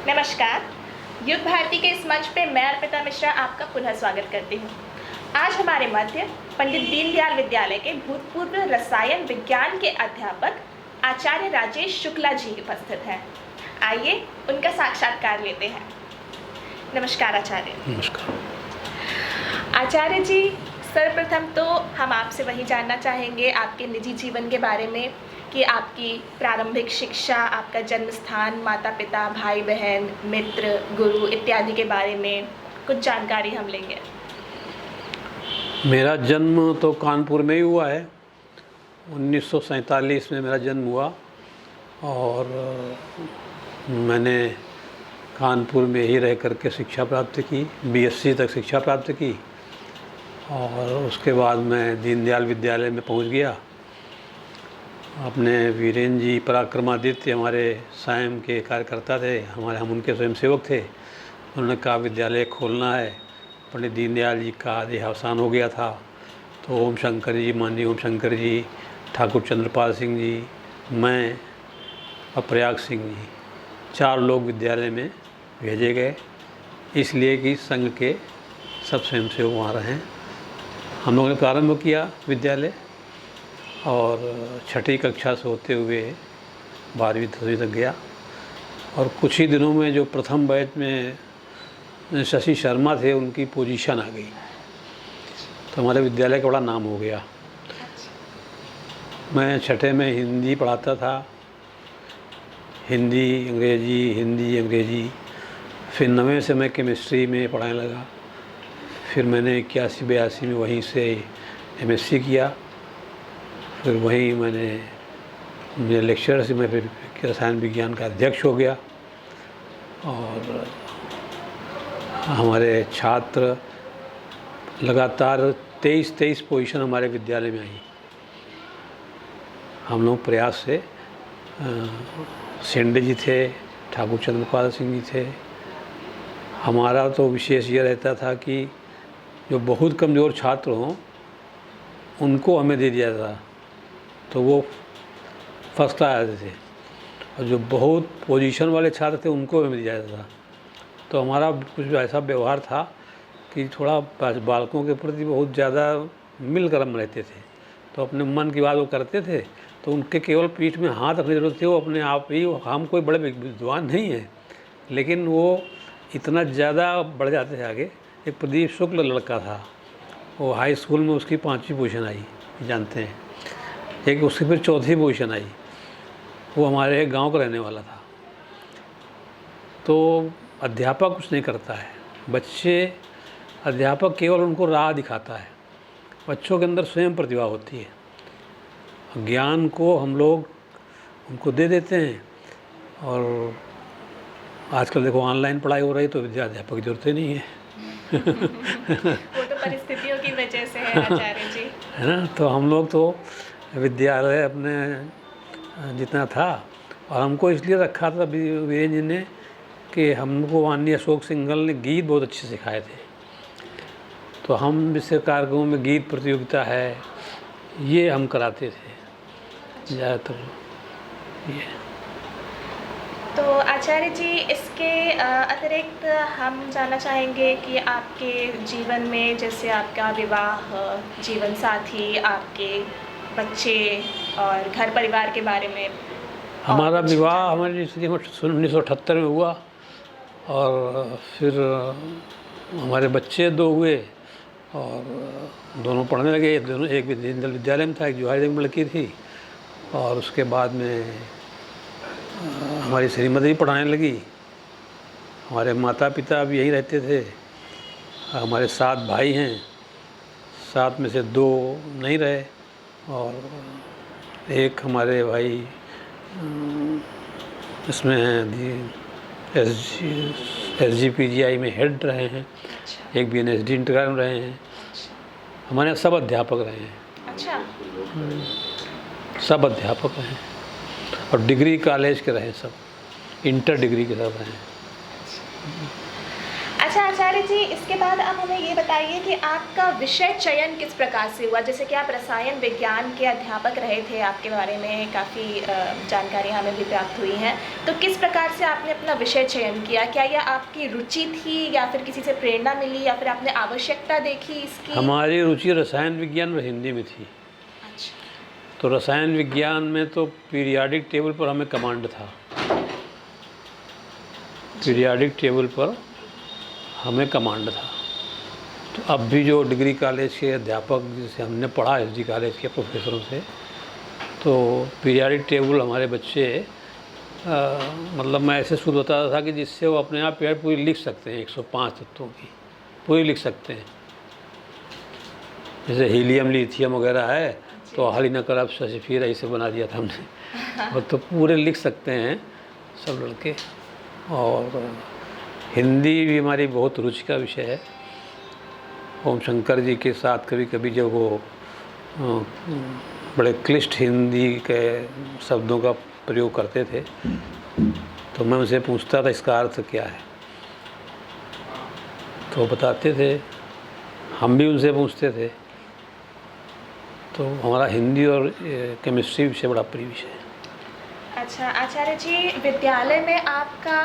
नमस्कार। युग भारती के इस मंच पे मैं अर्पिता मिश्रा आपका पुनः स्वागत करती हूँ। आज हमारे मध्य पंडित दीनदयाल विद्यालय के भूतपूर्व रसायन विज्ञान के अध्यापक आचार्य राजेश शुक्ला जी उपस्थित हैं। आइए उनका साक्षात्कार लेते हैं। नमस्कार आचार्य। नमस्कार आचार्य जी, सर्वप्रथम तो हम आपसे वही जानना चाहेंगे आपके निजी जीवन के बारे में कि आपकी प्रारंभिक शिक्षा, आपका जन्म स्थान, माता पिता, भाई बहन, मित्र, गुरु इत्यादि के बारे में कुछ जानकारी हम लेंगे। मेरा जन्म तो कानपुर में ही हुआ है। 1947 में मेरा जन्म हुआ और मैंने कानपुर में ही रह करके शिक्षा प्राप्त की, बीएससी तक शिक्षा प्राप्त की और उसके बाद मैं दीनदयाल विद्यालय में पहुंच गया। अपने वीरेंद्र जी पराक्रमादित्य हमारे सायम के कार्यकर्ता थे, हम उनके स्वयंसेवक थे। उन्होंने कहा विद्यालय खोलना है। पंडित दीनदयाल जी का देहावसान हो गया था तो ओम शंकर जी, माननीय ओम शंकर जी, ठाकुर चंद्रपाल सिंह जी, मैं और प्रयाग सिंह जी, 4 लोग विद्यालय में भेजे गए, इसलिए कि संघ के सब स्वयंसेवक वहाँ रहें। हम लोगों ने प्रारंभ किया विद्यालय और 6ठी कक्षा से होते हुए 12वीं 10वीं तक गया और कुछ ही दिनों में जो प्रथम बैच में शशि शर्मा थे उनकी पोजीशन आ गई तो हमारे विद्यालय का बड़ा नाम हो गया। मैं 6ठे में हिंदी पढ़ाता था, हिंदी अंग्रेजी। फिर 9वें से मैं केमिस्ट्री में पढ़ाने लगा। फिर मैंने 81-82 में वहीं से एमएससी किया। फिर वहीं मेरे लेक्चर से मैं फिर रसायन विज्ञान का अध्यक्ष हो गया और हमारे छात्र लगातार 23 पोजीशन हमारे विद्यालय में आई। हम लोग प्रयास से सेंडे जी थे, ठाकुर चंद्रपाल सिंह जी थे। हमारा तो विशेष ये रहता था कि जो बहुत कमज़ोर छात्र हों उनको हमें दे दिया था तो वो फर्स्ट क्लास आते थे और जो बहुत पोजीशन वाले छात्र थे उनको हमें दिया जाता था। तो हमारा कुछ ऐसा व्यवहार था कि थोड़ा बालकों के प्रति बहुत ज़्यादा मिलकर हम रहते थे। तो अपने मन की बात वो करते थे तो उनके केवल पीठ में हाथ रखने की जरूरत थी। वो अपने आप ही, हम कोई बड़े विद्वान नहीं हैं लेकिन वो इतना ज़्यादा बढ़ जाते थे आगे। एक प्रदीप शुक्ल लड़का था, वो हाई स्कूल में उसकी 5वीं पोजीशन आई, जानते हैं। एक उसकी फिर 4थी पोजीशन आई, वो हमारे गांव का रहने वाला था। तो अध्यापक कुछ नहीं करता है, अध्यापक केवल उनको राह दिखाता है। बच्चों के अंदर स्वयं प्रतिभा होती है, ज्ञान को हम लोग उनको दे देते हैं। और आजकल देखो ऑनलाइन पढ़ाई हो रही तो अध्यापक की जरूरत ही नहीं है। वो तो परिस्थितियों की वजह से है आचार्य जी, है ना। तो हम लोग तो विद्यालय अपने जितना था और हमको इसलिए रखा था वीरेंद्र जी ने कि हमको माननीय अशोक सिंघल ने गीत बहुत अच्छे सिखाए थे। तो हम जैसे कार्यक्रमों में गीत प्रतियोगिता है ये हम कराते थे ज़्यादातर ये। तो आचार्य जी, इसके अतिरिक्त हम जानना चाहेंगे कि आपके जीवन में जैसे आपका विवाह, जीवन साथी, आपके बच्चे और घर परिवार के बारे में। हमारा विवाह हमारी 1978 में हुआ और फिर हमारे बच्चे 2 हुए और दोनों पढ़ने लगे। दोनों, एक दीनदयाल विद्यालय में था, एक जवाहर में लड़की थी। और उसके बाद में हमारी श्रीमती भी पढ़ाने लगी। हमारे माता पिता भी यहीं रहते थे। हमारे 7 भाई हैं, 7 में से 2 नहीं रहे और एक हमारे भाई इसमें SGPGI में हेड रहे हैं। एक BNSD इंटीग्रल में रहे हैं। हमारे यहाँ सब अध्यापक रहे हैं। अच्छा। सब अध्यापक हैं और डिग्री कॉलेज के रहे, सब इंटर डिग्री के सब रहे हैं। अच्छा आचार्य जी, इसके बाद आप हमें ये बताइए कि आपका विषय चयन किस प्रकार से हुआ? जैसे कि आप रसायन विज्ञान के अध्यापक रहे थे, आपके बारे में काफ़ी जानकारी हमें भी प्राप्त हुई हैं। तो किस प्रकार से आपने अपना विषय चयन किया? क्या यह आपकी रुचि थी या फिर किसी से प्रेरणा मिली या फिर आपने आवश्यकता देखी इसकी? हमारी रुचि रसायन विज्ञान और हिंदी में थी। अच्छा। तो रसायन विज्ञान में तो पीरियाडिक टेबल पर हमें कमांड था। पीरियाडिक टेबल पर हमें कमांड था। तो अब भी जो डिग्री कॉलेज के अध्यापक जिसे हमने पढ़ा एसडी कॉलेज के प्रोफेसरों से, तो पीरियाडिक टेबल हमारे बच्चे मतलब मैं ऐसे सूत्र बताता था कि जिससे वो अपने आप पीरियड पूरी लिख सकते हैं, 105 तत्वों की पूरी लिख सकते हैं। जैसे हीलियम लिथियम वगैरह है तो हालिनकरब सल्फिर ऐसे बना दिया था हमने और तो पूरे लिख सकते हैं सब लड़के। और हिंदी भी हमारी बहुत रुचि का विषय है। ओम शंकर जी के साथ कभी कभी जब वो बड़े क्लिष्ट हिंदी के शब्दों का प्रयोग करते थे तो मैं उनसे पूछता था इसका अर्थ क्या है, तो वो बताते थे, हम भी उनसे पूछते थे। तो हमारा हिंदी और केमिस्ट्री विषय बड़ा प्रिय विषय है। अच्छा आचार्य जी, विद्यालय में आपका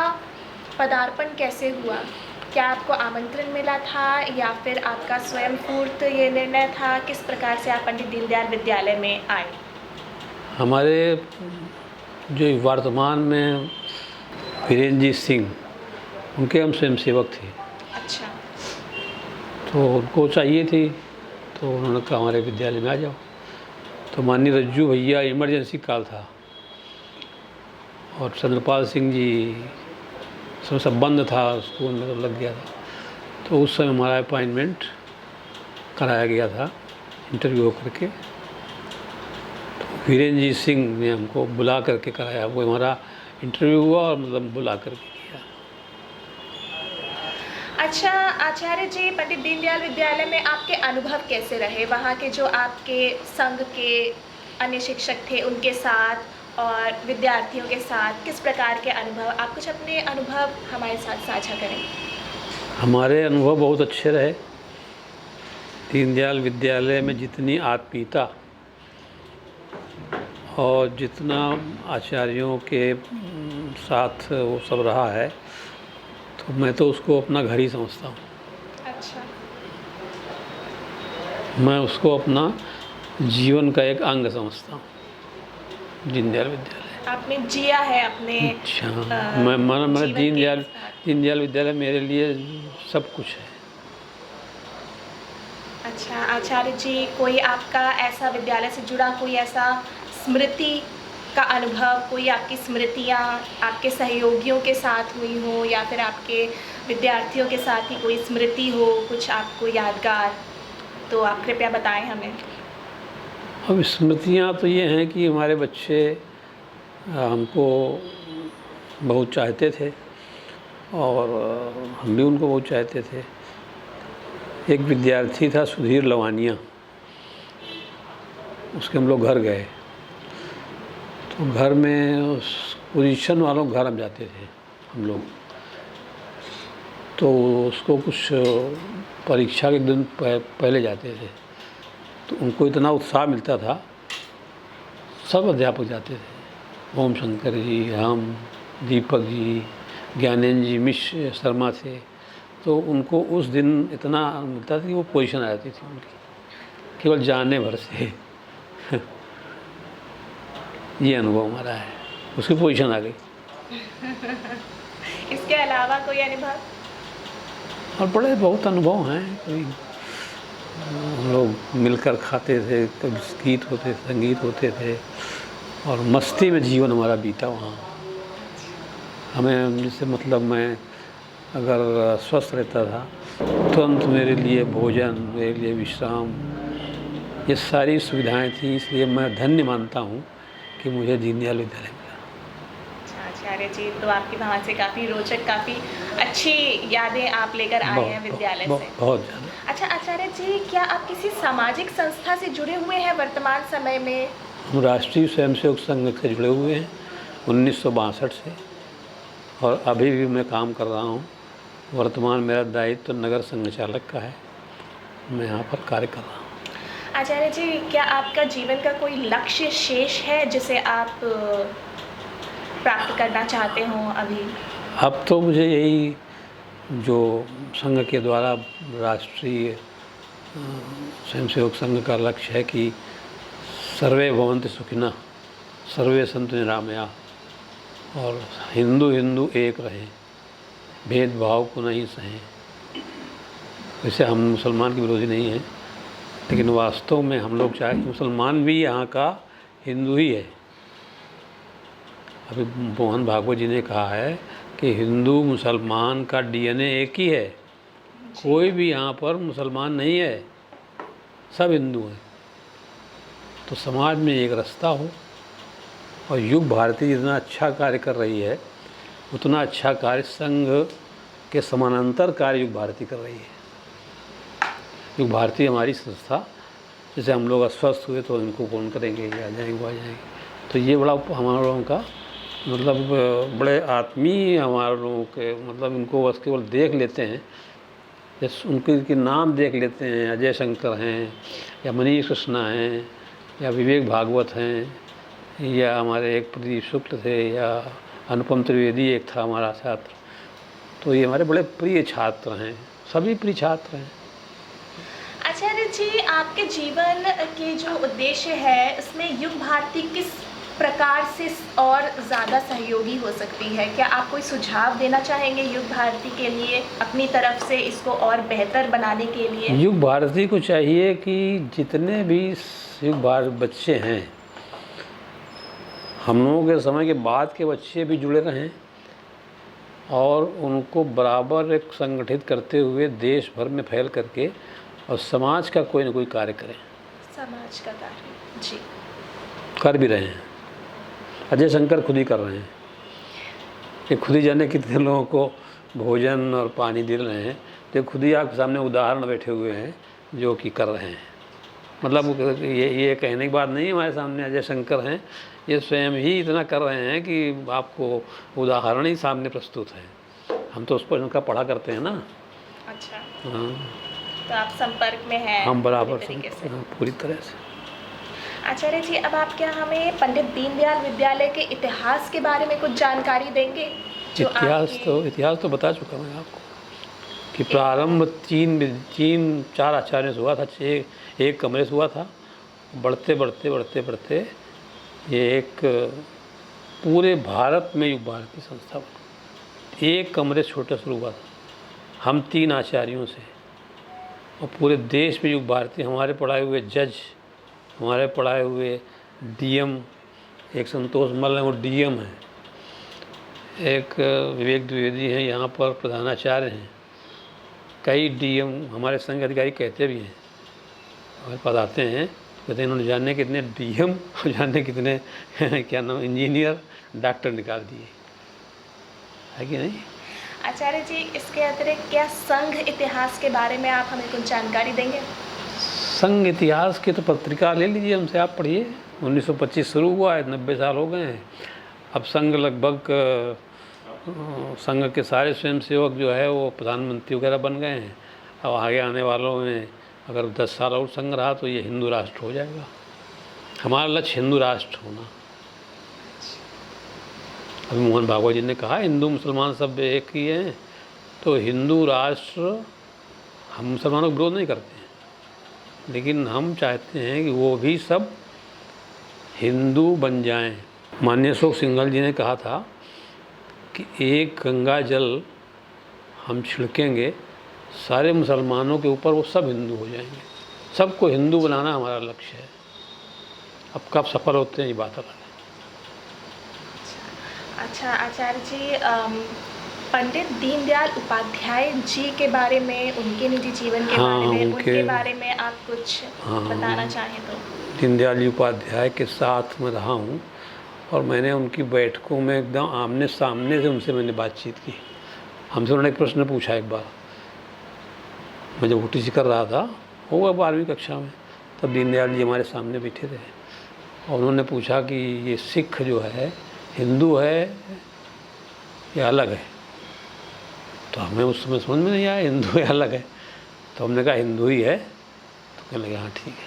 पदार्पण कैसे हुआ? क्या आपको आमंत्रण मिला था या फिर आपका स्वयं स्फूर्त ये निर्णय था? किस प्रकार से आप पंडित दीनदयाल विद्यालय में आए? हमारे जो वर्तमान में वीरेंद्र जी सिंह, उनके हम स्वयंसेवक थे। अच्छा। तो उनको चाहिए थी तो उन्होंने कहा हमारे विद्यालय में आ जाओ। तो माननीय रज्जू भैया, इमरजेंसी काल था और चंद्रपाल सिंह जी सब बंद था, स्कूल में तो लग गया था। तो उस समय हमारा अपॉइंटमेंट कराया गया था इंटरव्यू होकर के। तो वीरेंद्र जी सिंह ने हमको बुला करके कराया, वो हमारा इंटरव्यू हुआ और मतलब बुला करके किया। अच्छा आचार्य जी, पंडित दीनदयाल विद्यालय में आपके अनुभव कैसे रहे? वहाँ के जो आपके संघ के अन्य शिक्षक थे उनके साथ और विद्यार्थियों के साथ किस प्रकार के अनुभव? आप कुछ अपने अनुभव हमारे साथ साझा करें। हमारे अनुभव बहुत अच्छे रहे। दीनदयाल विद्यालय में जितनी आत्मीयता और जितना आचार्यों के साथ वो सब रहा है, तो मैं तो उसको अपना घर ही समझता हूँ। अच्छा। मैं उसको अपना जीवन का एक अंग समझता हूँ, दीनदयाल विद्यालय। आपने जिया है अपने अच्छा, मैं जीवन के दीनदयाल विद्यालय मेरे लिए सब कुछ है। अच्छा आचार्य जी, कोई आपका ऐसा विद्यालय से जुड़ा कोई ऐसा स्मृति का अनुभव, कोई आपकी स्मृतियाँ आपके सहयोगियों के साथ हुई हो या फिर आपके विद्यार्थियों के साथ ही कोई स्मृति हो, कुछ आपको यादगार, तो आप कृपया बताएं हमें। अब स्मृतियाँ तो ये हैं कि हमारे बच्चे हमको बहुत चाहते थे और हम भी उनको बहुत चाहते थे। एक विद्यार्थी था सुधीर लवानिया, उसके हम लोग घर गए तो घर में उस पोजीशन वालों के घर हम जाते थे हम लोग। तो उसको कुछ परीक्षा के दिन पहले जाते थे तो उनको इतना उत्साह मिलता था, सब अध्यापक जाते थे, ओम शंकर जी, हम, दीपक जी, ज्ञानेंद्र जी, मिश्र शर्मा थे। तो उनको उस दिन इतना मिलता था कि वो पोजीशन आ जाती थी उनकी केवल जाने भर से ये अनुभव हमारा है, उसकी पोजीशन आ गई। इसके अलावा कोई अनुभव? और बड़े बहुत अनुभव हैं। कभी हम लोग मिलकर खाते थे, कभी गीत होते, संगीत होते थे और मस्ती में जीवन हमारा बीता वहाँ। हमें जैसे मतलब मैं अगर स्वस्थ रहता था तुरंत मेरे लिए भोजन, मेरे लिए विश्राम, ये सारी सुविधाएं थी। इसलिए मैं धन्य मानता हूँ कि मुझे दीनदयाल विद्यालय मिला। अच्छा आचार्य जी, तो आपकी वहाँ से काफ़ी रोचक, काफ़ी अच्छी यादें आप लेकर आए हैं विद्यालय से। बहुत ज़्यादा। अच्छा आचार्य जी, क्या आप किसी सामाजिक संस्था से जुड़े हुए हैं वर्तमान समय में? हम राष्ट्रीय स्वयंसेवक संघ से जुड़े हुए हैं 1962 से और अभी भी मैं काम कर रहा हूँ वर्तमान मेरा दायित्व नगर संघचालक का है। मैं यहाँ पर कार्य कर रहा हूँ। आचार्य जी, क्या आपका जीवन का कोई लक्ष्य शेष है जिसे आप प्राप्त करना चाहते हो अभी? अब तो मुझे यही जो संघ के द्वारा राष्ट्रीय स्वयंसेवक संघ का लक्ष्य है कि सर्वे भवन्तु सुखिनः, सर्वे सन्तु निरामया, और हिंदू हिंदू एक रहें, भेदभाव को नहीं सहें। वैसे हम मुसलमान के विरोधी नहीं हैं, लेकिन वास्तव में हम लोग चाहे मुसलमान भी यहाँ का हिंदू ही है। अभी मोहन भागवत जी ने कहा है कि हिंदू मुसलमान का डीएनए एक ही है, कोई भी यहाँ पर मुसलमान नहीं है, सब हिंदू हैं। तो समाज में एक रास्ता हो, और युग भारती जितना अच्छा कार्य कर रही है उतना अच्छा कार्य संघ के समानांतर कार्य युग भारती कर रही है। युग भारती हमारी संस्था, जैसे हम लोग अस्वस्थ हुए तो इनको फ़ोन करेंगे, ये आ जाएंगे, वो आ जाएंगे। तो ये बड़ा हमारे लोगों का मतलब बड़े आत्मीय हमारे लोगों के, मतलब इनको बस केवल देख लेते हैं, जैसे उनके नाम देख लेते हैं, अजय शंकर हैं या मनीष कृष्णा हैं या विवेक भागवत हैं या हमारे एक प्रदीप शुक्ल थे या अनुपम त्रिवेदी एक था हमारा छात्र। तो ये हमारे बड़े प्रिय छात्र हैं, सभी प्रिय छात्र हैं। आचार्य जी, आपके जीवन के जो उद्देश्य है उसमें युग भारती किस प्रकार से और ज़्यादा सहयोगी हो सकती है? क्या आप कोई सुझाव देना चाहेंगे युग भारती के लिए, अपनी तरफ से इसको और बेहतर बनाने के लिए? युग भारती को चाहिए कि जितने भी युग भारत बच्चे हैं, हम लोगों के समय के बाद के बच्चे भी जुड़े रहें और उनको बराबर एक संगठित करते हुए देश भर में फैल करके और समाज का कोई ना कोई कार्य करें। समाज का कार्य जी कर भी रहे हैं। अजय शंकर खुद ही कर रहे हैं कि खुद ही जाने कितने लोगों को भोजन और पानी दे रहे हैं। तो खुद ही आपके सामने उदाहरण बैठे हुए हैं जो कि कर रहे हैं। मतलब ये कहने की बात नहीं, हमारे सामने अजय शंकर हैं, ये स्वयं ही इतना कर रहे हैं कि आपको उदाहरण ही सामने प्रस्तुत है। हम तो उस पर उनका पढ़ा करते हैं ना। अच्छा, हाँ, तो आप संपर्क में हैं? हम बराबर तरीके से। पूरी तरह से। आचार्य जी, अब आप क्या हमें पंडित दीनदयाल विद्यालय के इतिहास के बारे में कुछ जानकारी देंगे? इतिहास तो बता चुका मैं आपको कि प्रारंभ तीन चार आचार्यों से हुआ था, एक कमरे से हुआ था। बढ़ते बढ़ते ये एक पूरे भारत में युग भारती संस्था बनी। एक कमरे छोटे से हुआ था, हम 3 आचार्यों से, और पूरे देश में युग भारती, हमारे पढ़ाए हुए जज, हमारे पढ़ाए हुए डीएम, एक संतोष मल है वो डीएम है, एक विवेक द्विवेदी हैं यहाँ पर प्रधानाचार्य हैं, कई डीएम हमारे संघ अधिकारी कहते भी हैं, हमारे पास आते हैं, कहते हैं इन्होंने जाने कितने डीएम और जाने कितने क्या नाम इंजीनियर डॉक्टर निकाल दिए, है कि नहीं? आचार्य जी, इसके अतिरिक्त क्या संघ इतिहास के बारे में आप हमें कुछ जानकारी देंगे? संघ इतिहास की तो पत्रिका ले लीजिए हमसे, आप पढ़िए। 1925 शुरू हुआ है, 90 साल हो गए हैं। अब संघ लगभग संघ के सारे स्वयंसेवक जो है वो प्रधानमंत्री वगैरह बन गए हैं। अब आगे आने वालों में अगर 10 साल और संघ रहा तो ये हिंदू राष्ट्र हो जाएगा। हमारा लक्ष्य हिंदू राष्ट्र होना। अभी मोहन भागवत जी ने कहा हिंदू मुसलमान सब एक ही हैं, तो हिंदू राष्ट्र हम मुसलमानों का विरोध नहीं करते हैं, लेकिन हम चाहते हैं कि वो भी सब हिंदू बन जाएं। माननीय अशोक सिंघल जी ने कहा था कि एक गंगा जल हम छिड़केंगे, सारे मुसलमानों के ऊपर वो सब हिंदू हो जाएंगे। सबको हिंदू बनाना हमारा लक्ष्य है। अब कब सफल होते हैं ये बात अलग है। अच्छा आचार्य जी, पंडित दीनदयाल उपाध्याय जी के बारे में, उनके निजी जीवन के बारे में, उनके बारे में आप कुछ बताना चाहें तो? दीनदयाल जी उपाध्याय के साथ में रहा हूँ और मैंने उनकी बैठकों में एकदम आमने सामने से उनसे मैंने बातचीत की। हमसे उन्होंने एक प्रश्न पूछा एक बार, मैं जब OTC कर रहा था, होगा 12वीं कक्षा में, तब दीनदयाल जी हमारे सामने बैठे थे और उन्होंने पूछा कि ये सिख जो है हिंदू है या अलग है? तो तो हमें उस समय समझ में नहीं आया हिंदू अलग है, तो हमने कहा हिंदू ही है, तो कहने लगे हाँ ठीक है।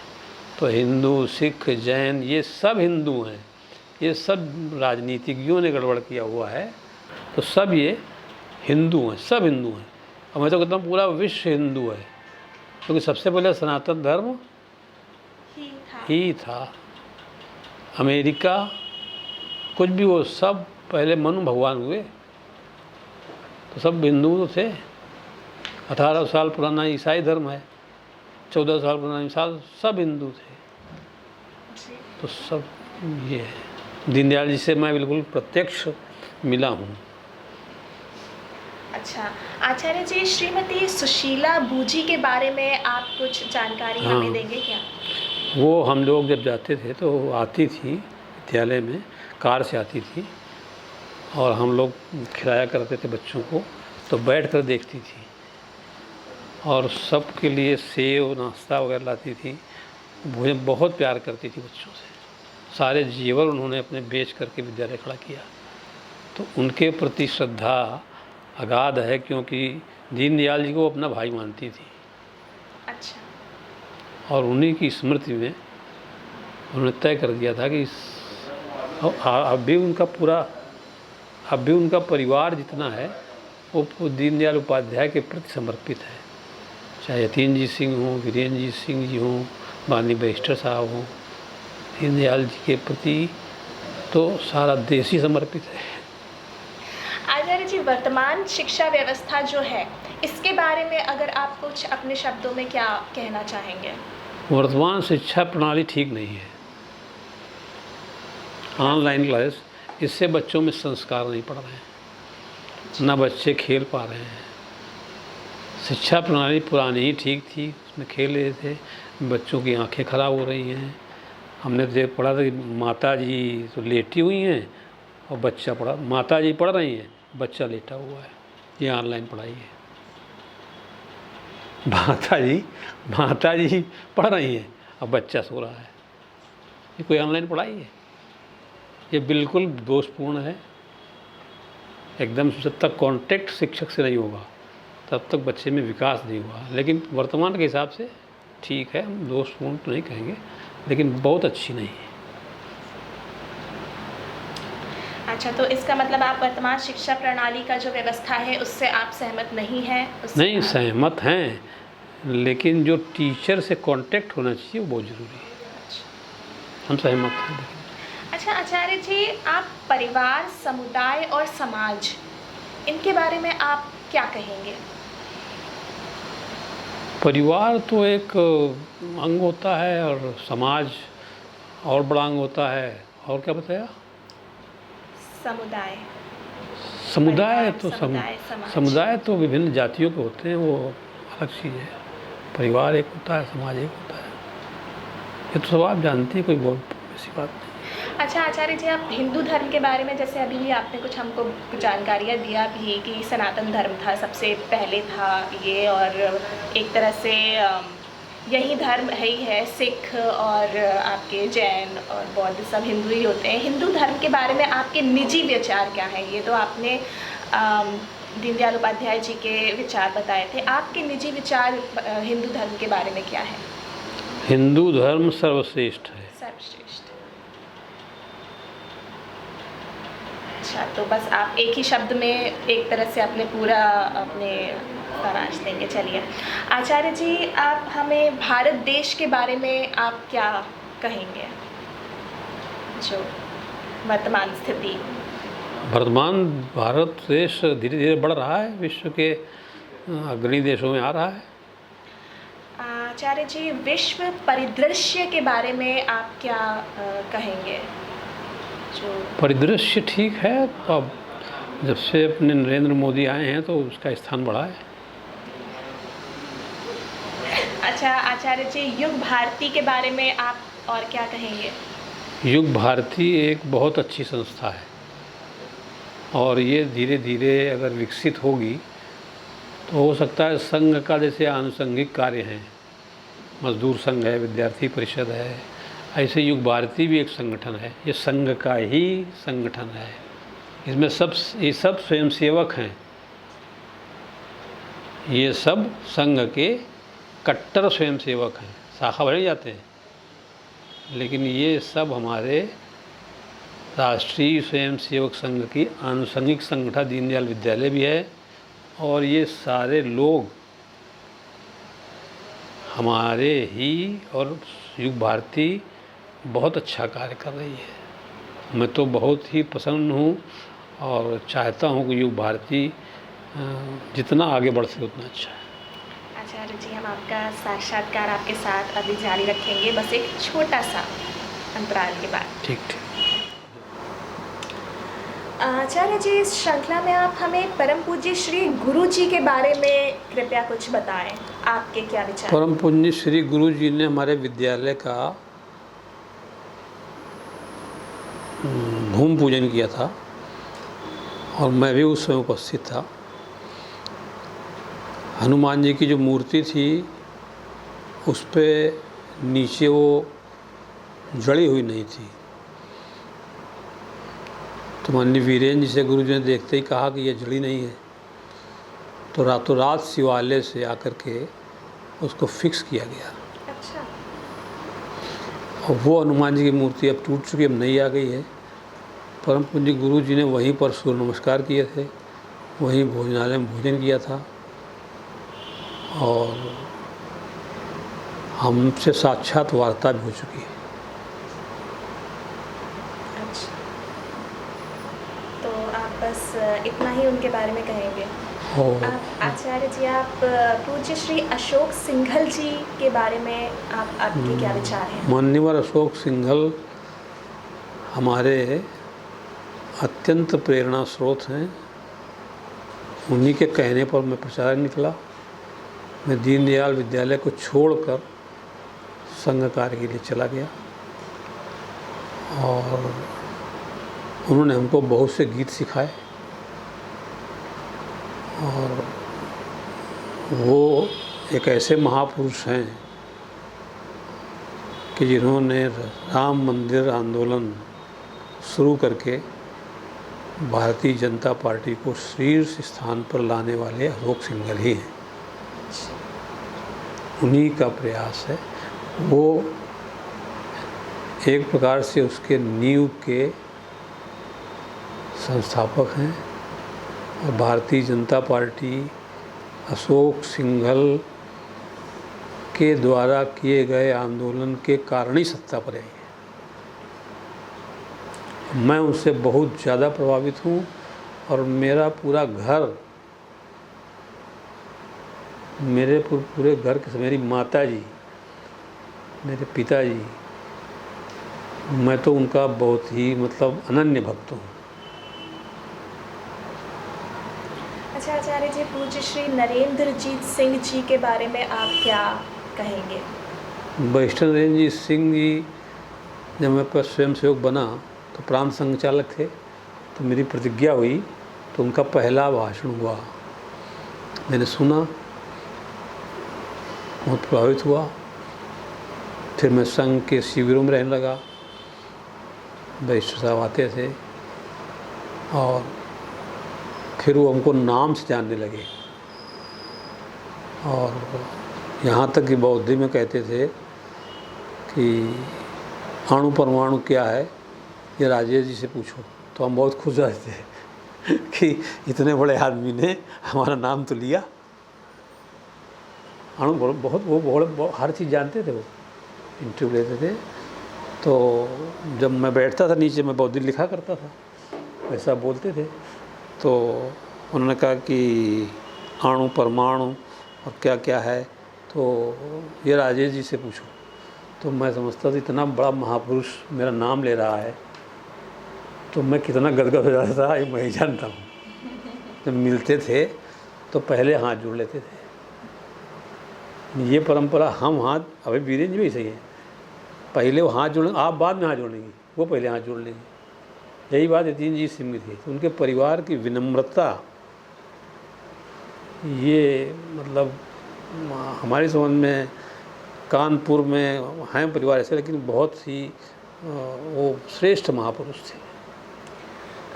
तो हिंदू, सिख, जैन ये सब हिंदू हैं, ये सब राजनीतिज्ञों ने गड़बड़ किया हुआ है, तो सब ये हिंदू हैं, सब हिंदू हैं। और मैं तो कहता हूँ पूरा विश्व हिंदू है, क्योंकि सबसे पहले सनातन धर्म ही था। अमेरिका कुछ भी हो, सब पहले मनु भगवान हुए, तो सब हिंदू थे। 18 साल पुराना ईसाई धर्म है, 14 साल पुराना ईसाई, सब हिंदू थे। तो सब ये है। दीनदयाल जी से मैं बिल्कुल प्रत्यक्ष मिला हूँ। अच्छा आचार्य जी, श्रीमती सुशीला बूजी के बारे में आप कुछ जानकारी हमें देंगे क्या? वो हम लोग जब जाते थे तो आती थी विद्यालय में, कार से आती थी, और हम लोग खिलाया करते थे बच्चों को, तो बैठ कर देखती थी, और सबके लिए सेव नाश्ता वगैरह लाती थी। मुझे बहुत प्यार करती थी बच्चों से, सारे जीवन उन्होंने अपने बेच करके विद्यालय खड़ा किया। तो उनके प्रति श्रद्धा अगाध है, क्योंकि दीनदयाल जी को अपना भाई मानती थी। अच्छा। और उन्हीं की स्मृति में उन्होंने तय कर दिया था कि अब भी उनका परिवार जितना है वो दीनदयाल उपाध्याय के प्रति समर्पित है। चाहे यतीन्द्र सिंह हों, वीरेंद्र जी सिंह जी हों, बानी बैरिस्टर साहब हों, दीनदयाल जी के प्रति तो सारा देश ही समर्पित है। आचार्य जी, वर्तमान शिक्षा व्यवस्था जो है, इसके बारे में अगर आप कुछ अपने शब्दों में क्या कहना चाहेंगे? वर्तमान शिक्षा प्रणाली ठीक नहीं है। ऑनलाइन क्लास, इससे बच्चों में संस्कार नहीं पड़ रहे हैं, ना बच्चे खेल पा रहे हैं। शिक्षा प्रणाली पुरानी ही ठीक थी, उसमें खेल रहे थे, बच्चों की आंखें खराब हो रही हैं। हमने तो पढ़ा था कि माता जी तो लेटी हुई हैं और बच्चा पढ़ा, माता जी पढ़ रही हैं, बच्चा लेटा हुआ है। ये ऑनलाइन पढ़ाई है। माता जी पढ़ रही हैं और बच्चा सो रहा है। ये कोई ऑनलाइन पढ़ाई है? ये बिल्कुल दोषपूर्ण है एकदम। जब तक कांटेक्ट शिक्षक से नहीं होगा तब तक बच्चे में विकास नहीं हुआ। लेकिन वर्तमान के हिसाब से ठीक है, हम दोषपूर्ण तो नहीं कहेंगे, लेकिन बहुत अच्छी नहीं है। अच्छा, तो इसका मतलब आप वर्तमान शिक्षा प्रणाली का जो व्यवस्था है उससे आप सहमत नहीं हैं? नहीं, सहमत हैं, लेकिन जो टीचर से कांटेक्ट होना चाहिए वो बहुत ज़रूरी है। हम सहमत हैं। अच्छा आचार्य जी, आप परिवार, समुदाय और समाज, इनके बारे में आप क्या कहेंगे? परिवार तो एक अंग होता है और समाज और बड़ा अंग होता है। और क्या बताया? समुदाय तो विभिन्न जातियों के होते हैं, वो अलग चीज़ है। परिवार एक होता है, समाज एक होता है। ये तो सब आप जानते हैं, कोई बहुत ऐसी बात नहीं। अच्छा आचार्य जी, आप हिंदू धर्म के बारे में, जैसे अभी आपने कुछ हमको जानकारियाँ दिया भी कि सनातन धर्म था, सबसे पहले था ये, और एक तरह से यही धर्म ही है। सिख और आपके जैन और बौद्ध सब हिंदू ही होते हैं। हिंदू धर्म के बारे में आपके निजी विचार क्या हैं? ये तो आपने दीनदयाल उपाध्याय जी के विचार बताए थे, आपके निजी विचार हिंदू धर्म के बारे में क्या है? हिंदू धर्म सर्वश्रेष्ठ है। सर्वश्रेष्ठ। अच्छा, तो बस आप एक ही शब्द में एक तरह से अपने सारांश देंगे। चलिए आचार्य जी, आप हमें भारत देश के बारे में आप क्या कहेंगे? जो वर्तमान स्थिति, वर्तमान भारत देश धीरे धीरे बढ़ रहा है, विश्व के अग्रणी देशों में आ रहा है। आचार्य जी, विश्व परिदृश्य के बारे में आप क्या कहेंगे? जो परिदृश्य ठीक है, तो अब जब से अपने नरेंद्र मोदी आए हैं तो उसका स्थान बढ़ा है। अच्छा आचार्य जी, युग भारती के बारे में आप और क्या कहेंगे? युग भारती एक बहुत अच्छी संस्था है, और ये धीरे धीरे अगर विकसित होगी तो हो सकता है संघ का जैसे आनुषंगिक कार्य हैं, मजदूर संघ है, विद्यार्थी परिषद है, ऐसे युग भारती भी एक संगठन है। ये संघ का ही संगठन है। इसमें ये सब स्वयंसेवक हैं, ये सब संघ के कट्टर स्वयंसेवक हैं, शाखा बढ़ जाते हैं, लेकिन ये सब हमारे राष्ट्रीय स्वयंसेवक संघ की आनुषंगिक संगठन दीनदयाल विद्यालय भी है। और ये सारे लोग हमारे ही, और युग भारती बहुत अच्छा कार्य कर रही है। मैं तो बहुत ही प्रसन्न हूँ और चाहता हूँ कि युग भारती जितना आगे बढ़ सके उतना अच्छा है। आचार्य जी, हम आपका साक्षात्कार आपके साथ अभी जारी रखेंगे, बस एक छोटा सा अंतराल के बाद। ठीक ठीक। आचार्य जी, इस श्रृंखला में आप हमें परम पूज्य श्री गुरु जी के बारे में कृपया कुछ बताएं, आपके क्या विचार? परम पूज्य श्री गुरु जी ने हमारे विद्यालय का भूमि पूजन किया था और मैं भी उस समय उपस्थित था। हनुमान जी की जो मूर्ति थी उस पे नीचे वो जड़ी हुई नहीं थी, तो माननीय वीरेंद्र जी से गुरु जी ने देखते ही कहा कि ये जड़ी नहीं है, तो रातों रात शिवालय से आकर के उसको फिक्स किया गया। अच्छा। और वो हनुमान जी की मूर्ति अब टूट चुकी, अब नई आ गई है। परम पूज्य गुरु जी ने वहीं पर सूर्य नमस्कार किए थे, वहीं भोजनालय में भोजन किया था और हमसे साक्षात वार्ता भी हो चुकी है। अच्छा, तो आप बस इतना ही उनके बारे में कहेंगे? और आचार्य जी, आप पूज्य श्री अशोक सिंघल जी के बारे में आपके क्या विचार हैं? मान्यवर अशोक सिंघल हमारे अत्यंत प्रेरणा स्रोत हैं। उन्हीं के कहने पर मैं प्रचारक निकला। मैं दीनदयाल विद्यालय को छोड़कर संघ कार्य के लिए चला गया और उन्होंने हमको बहुत से गीत सिखाए और वो एक ऐसे महापुरुष हैं कि जिन्होंने राम मंदिर आंदोलन शुरू करके भारतीय जनता पार्टी को शीर्ष स्थान पर लाने वाले अशोक सिंघल ही हैं। उन्हीं का प्रयास है। वो एक प्रकार से उसके नींव के संस्थापक हैं और भारतीय जनता पार्टी अशोक सिंघल के द्वारा किए गए आंदोलन के कारण ही सत्ता पर आई है। मैं उनसे बहुत ज़्यादा प्रभावित हूँ और मेरा पूरा घर, मेरे पूरे घर के, मेरी माता जी, मेरे पिताजी, मैं तो उनका बहुत ही मतलब अनन्य भक्त हूँ। अच्छा आचार्य जी, पूज्य श्री नरेंद्रजीत सिंह जी के बारे में आप क्या कहेंगे? वैष्णव नरेंद्रजीत सिंह जी जब मैं पर स्वयंसेवक बना तो प्रांत संचालक थे, तो मेरी प्रतिज्ञा हुई, तो उनका पहला भाषण हुआ, मैंने सुना, बहुत प्रभावित हुआ। फिर मैं संघ के शिविरों में रहने लगा, वैष्णव साहब आते थे और फिर वो हमको नाम से जानने लगे और यहाँ तक कि बौद्धि में कहते थे कि अणु परमाणु क्या है, ये राजेश जी से पूछो। तो हम बहुत खुश रहते थे कि इतने बड़े आदमी ने हमारा नाम तो लिया। अणु बहुत वो हर चीज़ जानते थे, वो इंटरव्यू लेते थे। तो जब मैं बैठता था नीचे, मैं बौद्धि लिखा करता था, वैसा बोलते थे। तो उन्होंने कहा कि अणु परमाणु और क्या क्या है, तो ये राजेश जी से पूछो। तो मैं समझता था इतना बड़ा महापुरुष मेरा नाम ले रहा है, तो मैं कितना गदगद हो जाता था, ये मैं ही जानता हूँ। जब मिलते थे तो पहले हाथ जोड़ लेते थे। ये परंपरा हम हाथ, अभी वीरेंद्र जी भी सही है, पहले वो हाथ जोड़ेंगे, आप बाद में हाथ जोड़ेंगे, वो पहले हाथ जोड़ लेंगे। यही बात नरेंद्रजीत सिंह में थी। तो उनके परिवार की विनम्रता, ये मतलब हमारी समझ में कानपुर में हैं परिवार ऐसे, लेकिन बहुत ही वो श्रेष्ठ महापुरुष थे।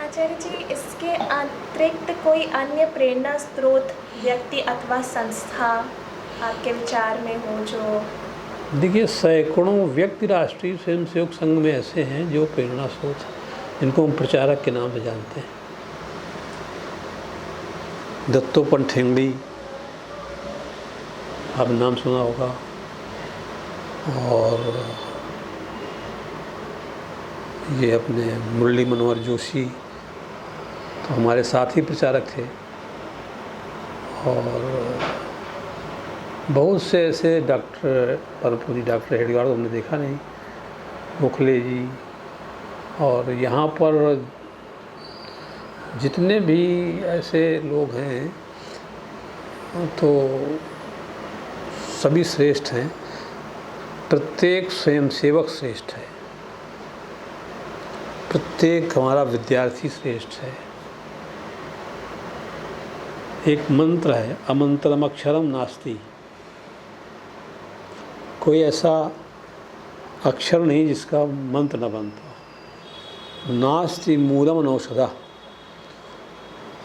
आचार्य जी, इसके अतिरिक्त कोई अन्य प्रेरणा स्रोत, व्यक्ति अथवा संस्था आपके विचार में हो जो? देखिए, सैकड़ों व्यक्ति राष्ट्रीय स्वयंसेवक संघ में ऐसे हैं जो प्रेरणा स्रोत हैं, जिनको हम प्रचारक के नाम से जानते हैं। दत्तोपंत ठेंगड़ी, आपने नाम सुना होगा, और ये अपने मुरली मनोहर जोशी तो हमारे साथ ही प्रचारक थे। और बहुत से ऐसे डॉक्टर, परमपूज्य डॉक्टर हेडगेवार को हमने देखा नहीं, गोखले जी, और यहाँ पर जितने भी ऐसे लोग हैं तो सभी श्रेष्ठ हैं। प्रत्येक स्वयंसेवक श्रेष्ठ है, प्रत्येक हमारा विद्यार्थी श्रेष्ठ है। एक मंत्र है, अमंत्रम अक्षरम नास्ति। कोई ऐसा अक्षर नहीं जिसका मंत्र न बनता। नास्ति मूलम अनौषधा,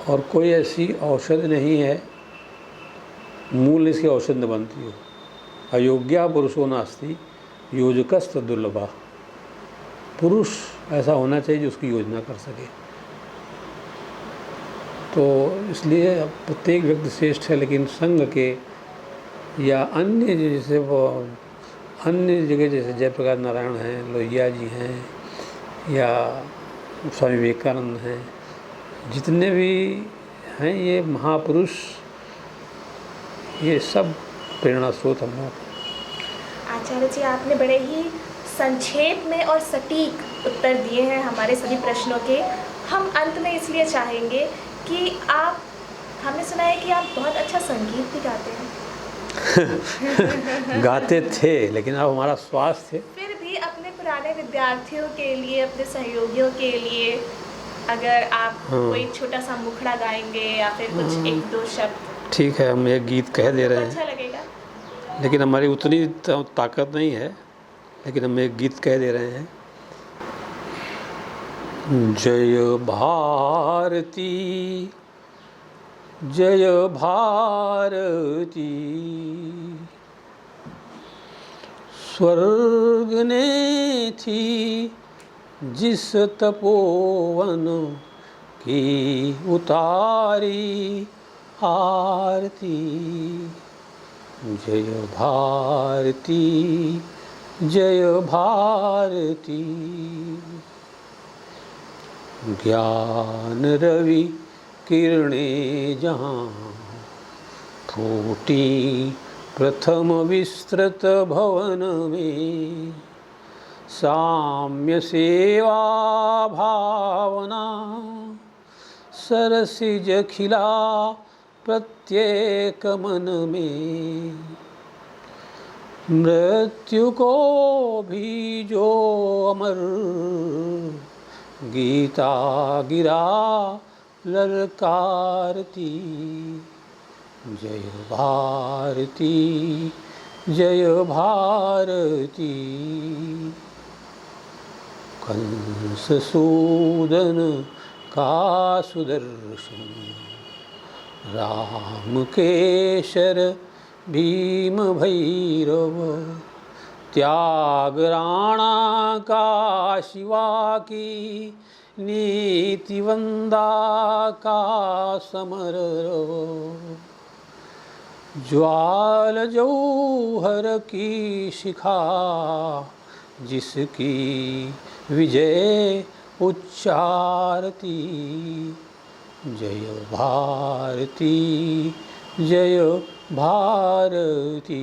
और कोई ऐसी औषध नहीं है मूल इसकी औषध न बनती हो। अयोग्या पुरुषो नास्ति योजकस्त दुर्लभा। पुरुष ऐसा होना चाहिए जो उसकी योजना कर सके। तो इसलिए प्रत्येक व्यक्ति श्रेष्ठ है, लेकिन संघ के या अन्य जैसे वो अन्य जगह जैसे जयप्रकाश नारायण हैं, लोहिया जी हैं, या स्वामी विवेकानंद हैं, जितने भी हैं ये महापुरुष, ये सब प्रेरणा स्रोत हम लोग। आचार्य जी, आपने बड़े ही संक्षेप में और सटीक उत्तर दिए हैं हमारे सभी प्रश्नों के। हम अंत में इसलिए चाहेंगे कि आप, हमने सुना है कि आप बहुत अच्छा संगीत भी गाते हैं। गाते थे, लेकिन अब हमारा स्वास्थ्य, फिर भी अपने पुराने विद्यार्थियों के लिए, अपने सहयोगियों के लिए अगर आप कोई छोटा सा मुखड़ा गाएंगे या फिर कुछ एक दो शब्द। ठीक है, हम एक गीत कह दे रहे हैं, अच्छा लगेगा, लेकिन हमारी उतनी ताकत नहीं है, लेकिन हम एक गीत कह दे रहे हैं। जय भारती, जय भारती, स्वर्ग ने थी जिस तपोवन की उतारी आरती। जय भारती, जय भारती, ज्ञान रवि किरणें जहाँ फूटी प्रथम विस्तृत भवन में। साम्य सेवा भावना सरसिज खिला प्रत्येक मन में। मृत्यु को भी जो अमर गीता गिरा ललकारती। जय भारती, जय भारती, कंस सूदन का सुदर्शन, राम केशर भीम भैरव, त्याग राणा का शिवा की, नीति वंदा का समर रव। ज्वाल जौहर की शिखा जिसकी विजय उच्चारती। जय भारती, जय भारती।